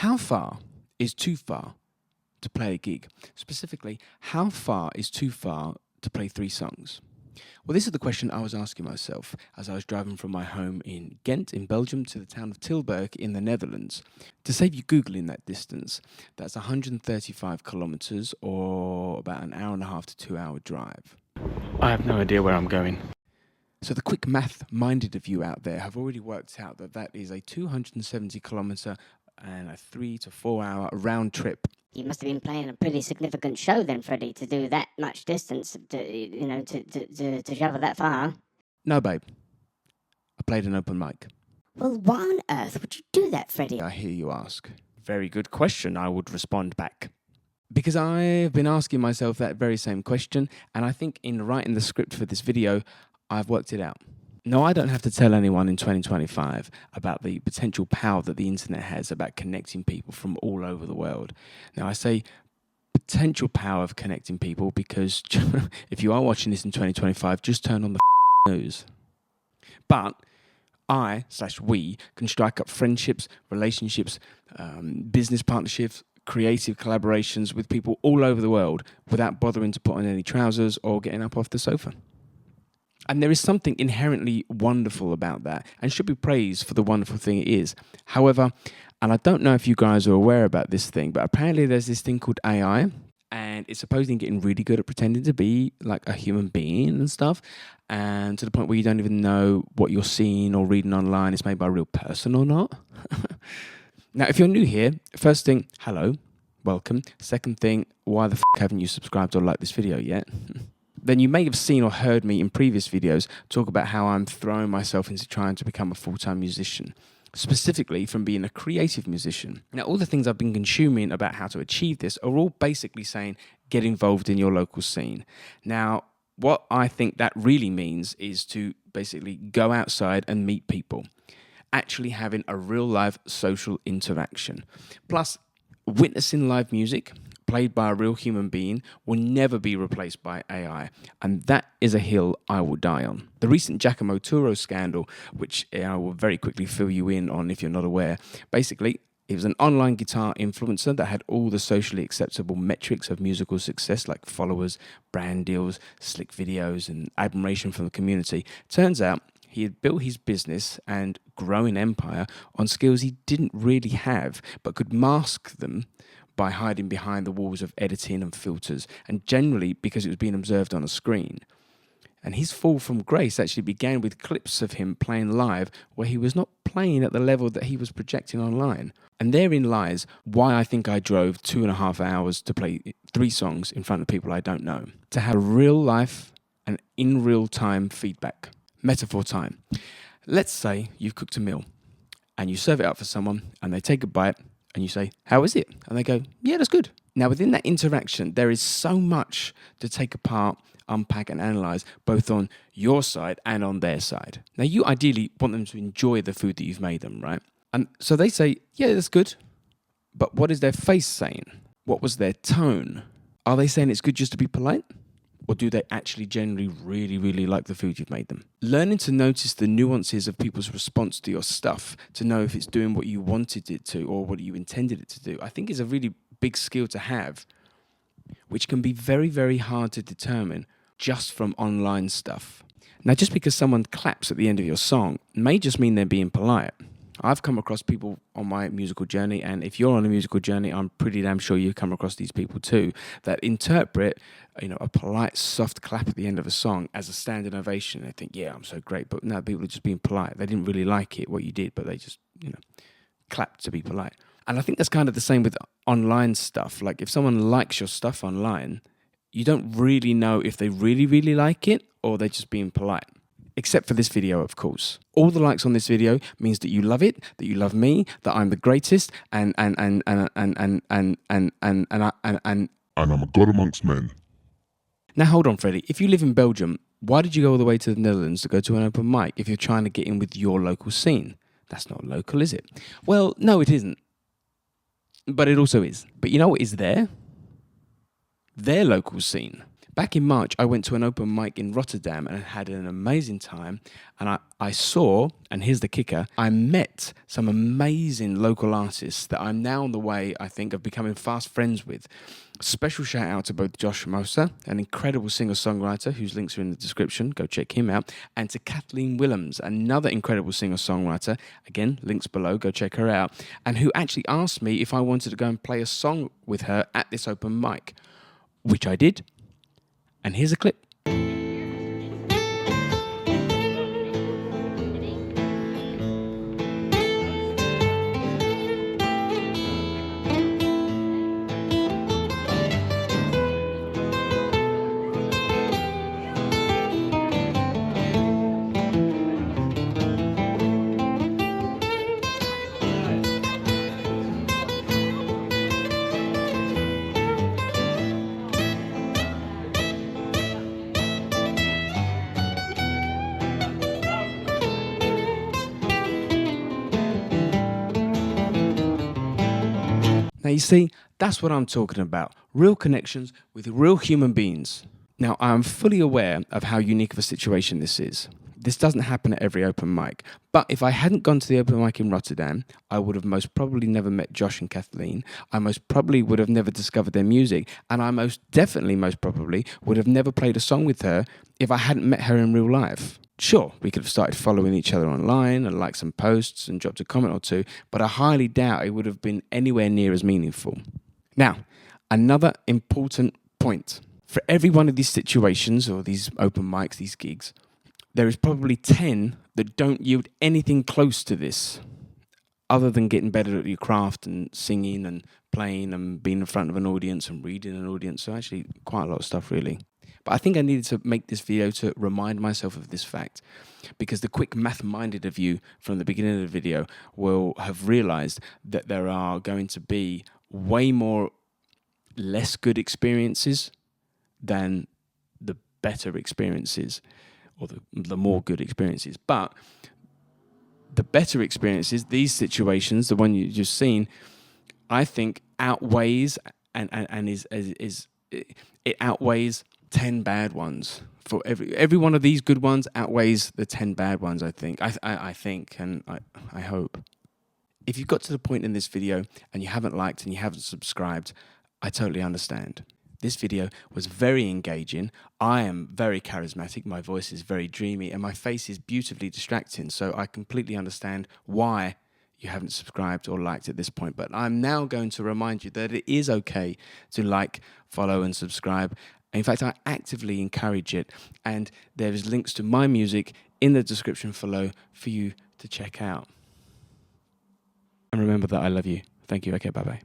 How far is too far to play a gig? Specifically, how far is too far to play 3 songs? Well, this is the question I was asking myself as I was driving from my home in Ghent in Belgium to the town of Tilburg in the Netherlands. To save you Googling that distance, that's 135 kilometers or about an hour and a half to 2 hour drive. I have no idea where I'm going. So the quick math-minded of you out there have already worked out that that is a 270 kilometer and a 3 to 4 hour round trip. You must have been playing a pretty significant show then, Freddie, to do that much distance, to travel that far. No, babe. I played an open mic. Well, why on earth would you do that, Freddie? I hear you ask. Very good question, I would respond back. Because I've been asking myself that very same question, and I think in writing the script for this video, I've worked it out. No, I don't have to tell anyone in 2025 about the potential power that the internet has about connecting people from all over the world. Now, I say potential power of connecting people because if you are watching this in 2025, just turn on the news. But we can strike up friendships, relationships, business partnerships, creative collaborations with people all over the world without bothering to put on any trousers or getting up off the sofa. And there is something inherently wonderful about that and should be praised for the wonderful thing it is. However, and I don't know if you guys are aware about this thing, but apparently there's this thing called AI, and it's supposedly getting really good at pretending to be like a human being and stuff, and to the point where you don't even know what you're seeing or reading online is made by a real person or not. Now, if you're new here, first thing, hello, welcome. Second thing, why the haven't you subscribed or liked this video yet? Then you may have seen or heard me in previous videos talk about how I'm throwing myself into trying to become a full-time musician, specifically from being a creative musician. Now, all the things I've been consuming about how to achieve this are all basically saying get involved in your local scene. Now, what I think that really means is to basically go outside and meet people, actually having a real-life social interaction. Plus, witnessing live music played by a real human being will never be replaced by AI, and that is a hill I will die on. The recent Giacomo Turo scandal, which I will very quickly fill you in on if you're not aware, basically, it was an online guitar influencer that had all the socially acceptable metrics of musical success like followers, brand deals, slick videos, and admiration from the community. Turns out he had built his business and growing empire on skills he didn't really have, but could mask them by hiding behind the walls of editing and filters, and generally because it was being observed on a screen. And his fall from grace actually began with clips of him playing live where he was not playing at the level that he was projecting online. And therein lies why I think I drove 2.5 hours to play 3 songs in front of people I don't know. To have real life and in real time feedback. Metaphor time. Let's say you've cooked a meal and you serve it up for someone and they take a bite and you say, how is it? And they go, yeah, that's good. Now, within that interaction, there is so much to take apart, unpack and analyze, both on your side and on their side. Now, you ideally want them to enjoy the food that you've made them, right? And so they say, yeah, that's good. But what is their face saying? What was their tone? Are they saying it's good just to be polite? Or do they actually generally really, really like the food you've made them? Learning to notice the nuances of people's response to your stuff, to know if it's doing what you wanted it to or what you intended it to do, I think is a really big skill to have, which can be very, very hard to determine just from online stuff. Now, just because someone claps at the end of your song may just mean they're being polite. I've come across people on my musical journey, and if you're on a musical journey, I'm pretty damn sure you've come across these people too, that interpret, a polite, soft clap at the end of a song as a standing ovation. They think, yeah, I'm so great. But no, people are just being polite. They didn't really like it, what you did, but they just, clapped to be polite. And I think that's kind of the same with online stuff. Like if someone likes your stuff online, you don't really know if they really, really like it or they're just being polite. Except for this video, of course. All the likes on this video means that you love it, that you love me, that I'm the greatest, and I'm a god amongst men. Now hold on, Freddie. If you live in Belgium, why did you go all the way to the Netherlands to go to an open mic if you're trying to get in with your local scene? That's not local, is it? Well, no, it isn't. But it also is. But you know what is there? Their local scene. Back in March, I went to an open mic in Rotterdam and had an amazing time. And I saw, and here's the kicker, I met some amazing local artists that I'm now on the way, I think, of becoming fast friends with. Special shout out to both Josh Mosa, an incredible singer-songwriter whose links are in the description, go check him out, and to Kathleen Willems, another incredible singer-songwriter, again, links below, go check her out, and who actually asked me if I wanted to go and play a song with her at this open mic, which I did. And here's a clip. Now, you see, that's what I'm talking about. Real connections with real human beings. Now, I'm fully aware of how unique of a situation this is. This doesn't happen at every open mic. But if I hadn't gone to the open mic in Rotterdam, I would have most probably never met Josh and Kathleen. I most probably would have never discovered their music. And I most probably would have never played a song with her if I hadn't met her in real life. Sure, we could have started following each other online and liked some posts and dropped a comment or two, but I highly doubt it would have been anywhere near as meaningful. Now, another important point. For every one of these situations or these open mics, these gigs, there is probably 10 that don't yield anything close to this, other than getting better at your craft and singing and playing and being in front of an audience and reading an audience. So actually quite a lot of stuff, really. But I think I needed to make this video to remind myself of this fact, because the quick math-minded of you from the beginning of the video will have realized that there are going to be way more less good experiences than the better experiences or the more good experiences. But the better experiences, these situations, the one you've just seen, I think outweighs and is it outweighs 10 bad ones. For every one of these good ones outweighs the 10 bad ones, I think. I think, and I hope. If you've got to the point in this video and you haven't liked and you haven't subscribed, I totally understand. This video was very engaging. I am very charismatic. My voice is very dreamy and my face is beautifully distracting. So I completely understand why you haven't subscribed or liked at this point. But I'm now going to remind you that it is okay to like, follow and subscribe. In fact, I actively encourage it, and there is links to my music in the description below for you to check out. And remember that I love you. Thank you. Okay, bye-bye.